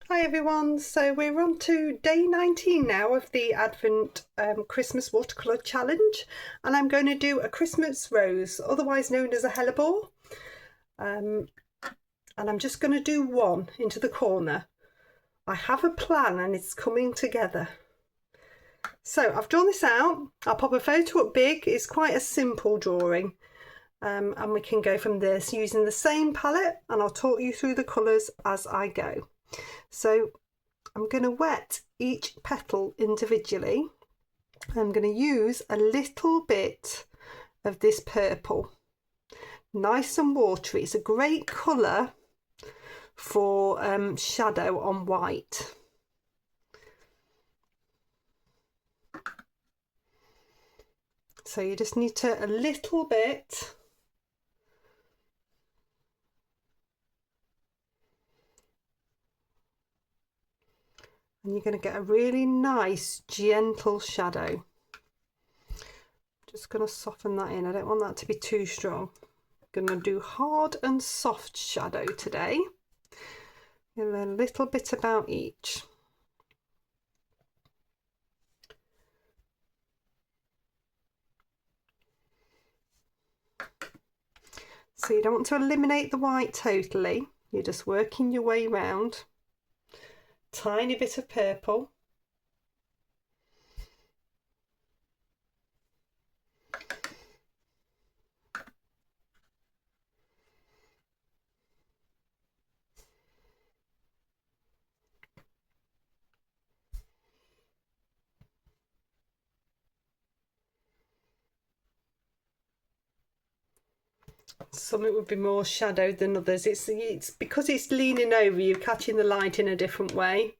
Hi everyone, so we're on to day 19 now of the Advent Christmas watercolour challenge, and I'm going to do a Christmas rose, otherwise known as a hellebore, and I'm just going to do one into the corner. I have a plan and it's coming together. So I've drawn this out. I'll pop a photo up big. It's quite a simple drawing, and we can go from this using the same palette, and I'll talk you through the colours as I go. So I'm going to wet each petal individually. I'm going to use a little bit of this purple, nice and watery. It's a great colour for shadow on white. So you just need to a little bit. And you're going to get a really nice gentle shadow. Just going to soften that in. I don't want that to be too strong. I'm going to do hard and soft shadow today. And a little bit about each. So you don't want to eliminate the white totally. You're just working your way around. Tiny bit of purple. Some it would be more shadowed than others. It's because it's leaning over, you're catching the light in a different way.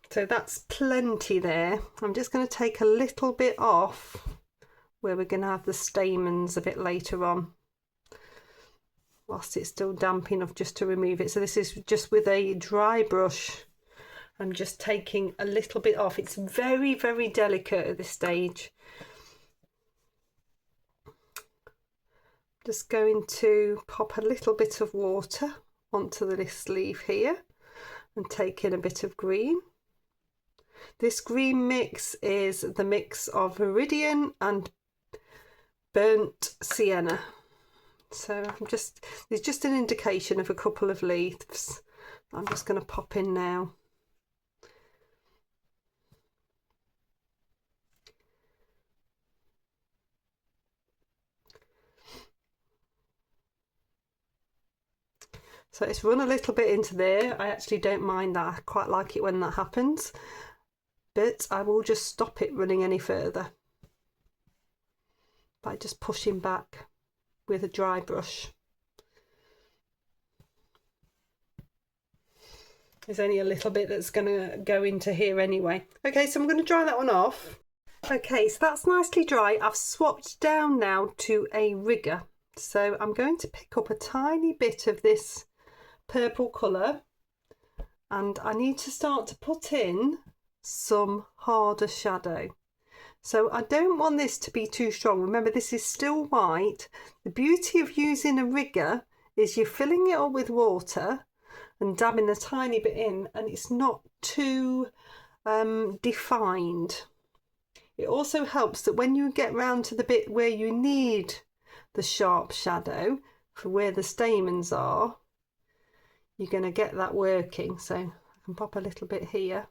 So that's plenty there. I'm just going to take a little bit off where we're going to have the stamens a bit later on, whilst it's still damp enough just to remove it. So this is just with a dry brush. I'm just taking a little bit off. It's very, very delicate at this stage. Just going to pop a little bit of water onto this leaf here and take in a bit of green. This green mix is the mix of Viridian and burnt sienna. So there's just an indication of a couple of leaves. I'm just going to pop in now. So it's run a little bit into there. I actually don't mind that. I quite like it when that happens. But I will just stop it running any further by just pushing back with a dry brush. There's only a little bit that's going to go into here anyway. Okay, so I'm going to dry that one off. Okay, so that's nicely dry. I've swapped down now to a rigger. So I'm going to pick up a tiny bit of this purple colour, and I need to start to put in some harder shadow. So I don't want this to be too strong. Remember, this is still white. The beauty of using a rigger is you're filling it up with water and dabbing a tiny bit in, and it's not too defined. It also helps that when you get round to the bit where you need the sharp shadow for where the stamens are, you're going to get that working. So I can pop a little bit here.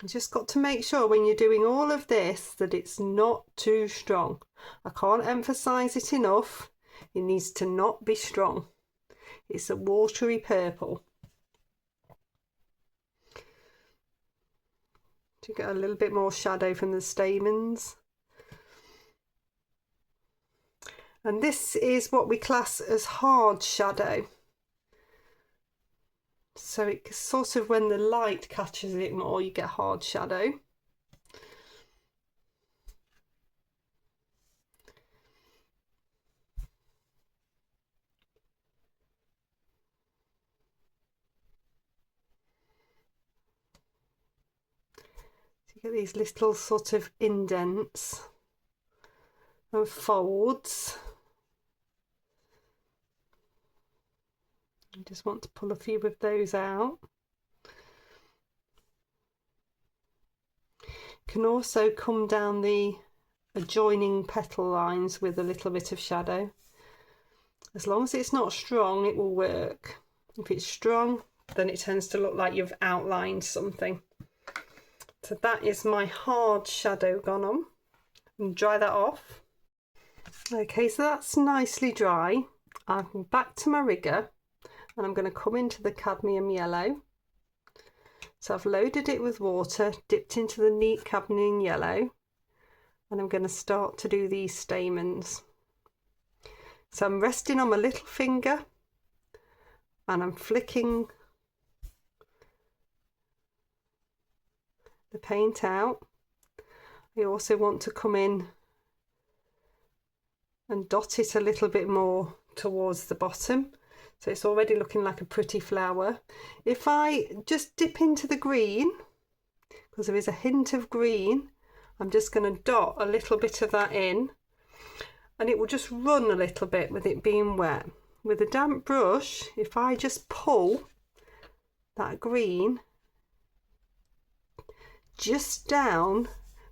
You just got to make sure when you're doing all of this that it's not too strong. I can't emphasize it enough. It needs to not be strong. It's a watery purple. To get a little bit more shadow from the stamens. And this is what we class as hard shadow. So it's sort of when the light catches it more, you get hard shadow. So you get these little sort of indents and folds. I just want to pull a few of those out. Can also come down the adjoining petal lines with a little bit of shadow. As long as it's not strong, it will work. If it's strong, then it tends to look like you've outlined something. So that is my hard shadow gone on. And dry that off. Okay, so that's nicely dry. I'm back to my rigger and I'm going to come into the cadmium yellow. So I've loaded it with water, dipped into the neat cadmium yellow, and I'm going to start to do these stamens. So I'm resting on my little finger and I'm flicking the paint out. I also want to come in and dot it a little bit more towards the bottom, so it's already looking like a pretty flower. If I just dip into the green, because there is a hint of green, I'm just going to dot a little bit of that in, and it will just run a little bit with it being wet. With a damp brush, if I just pull that green just down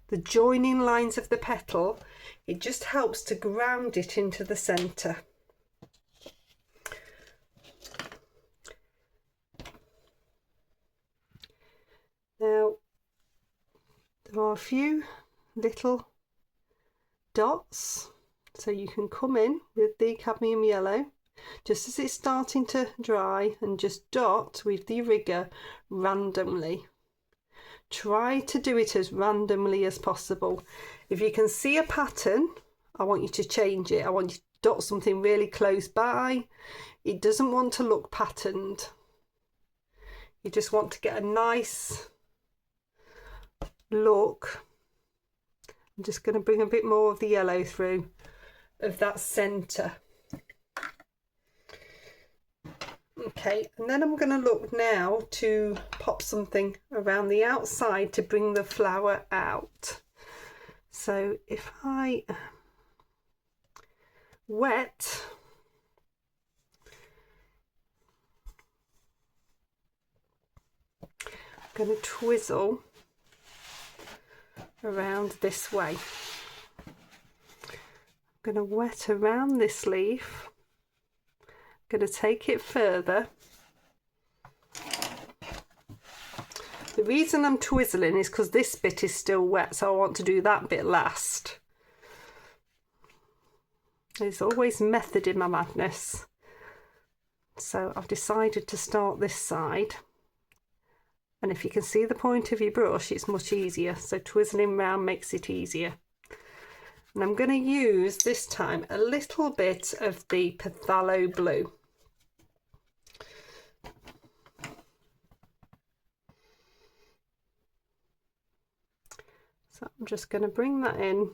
the joining lines of the petal, it just helps to ground it into the centre. Now, there are a few little dots, so you can come in with the cadmium yellow just as it's starting to dry and just dot with the rigger randomly. Try to do it as randomly as possible. If you can see a pattern, I want you to change it. I want you to dot something really close by. It doesn't want to look patterned. You just want to get a nice look. I'm just going to bring a bit more of the yellow through of that centre. Okay, and then I'm going to look now to pop something around the outside to bring the flower out. So if I wet I'm going to twizzle around this way. I'm going to wet around this leaf. I'm going to take it further. The reason I'm twizzling is because this bit is still wet, so I want to do that bit last. There's always method in my madness. So I've decided to start this side. And if you can see the point of your brush, it's much easier. So twizzling round makes it easier. And I'm going to use this time a little bit of the phthalo blue. So I'm just going to bring that in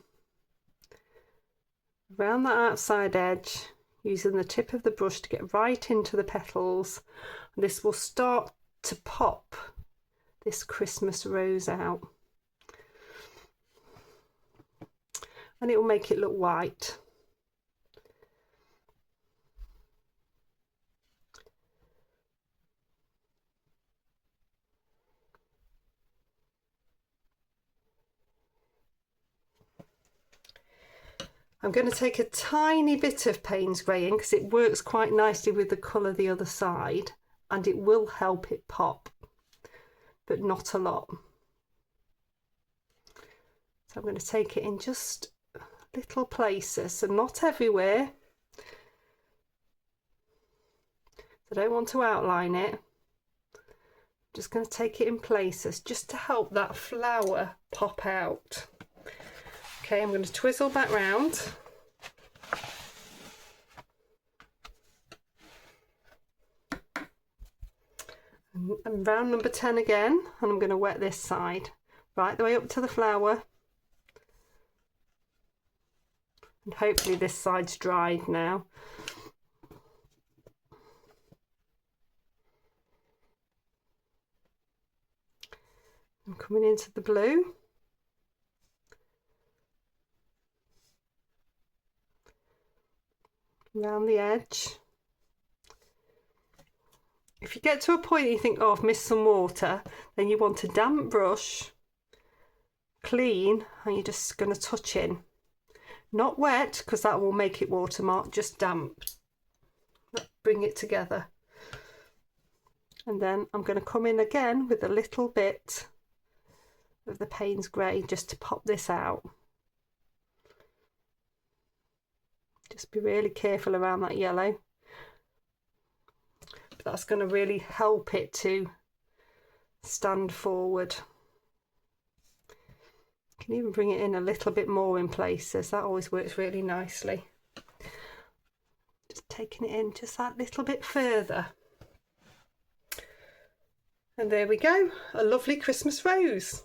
around that outside edge, using the tip of the brush to get right into the petals. And this will start to pop this Christmas rose out, and it will make it look white. I'm going to take a tiny bit of Payne's greying because it works quite nicely with the colour the other side, and it will help it pop, but not a lot. So I'm going to take it in just little places, so not everywhere. So I don't want to outline it. I'm just going to take it in places just to help that flower pop out. Okay, I'm going to twizzle back round. And round number 10 again, and I'm going to wet this side right the way up to the flower. And hopefully this side's dried now. I'm coming into the blue. Around the edge. If you get to a point you think, oh, I've missed some water, then you want a damp brush, clean, and you're just going to touch in. Not wet, because that will make it watermark, just damp. Bring it together. And then I'm going to come in again with a little bit of the Payne's Grey just to pop this out. Just be really careful around that yellow. But that's going to really help it to stand forward. You can even bring it in a little bit more in places. That always works really nicely. Just taking it in just that little bit further. And there we go, a lovely Christmas rose.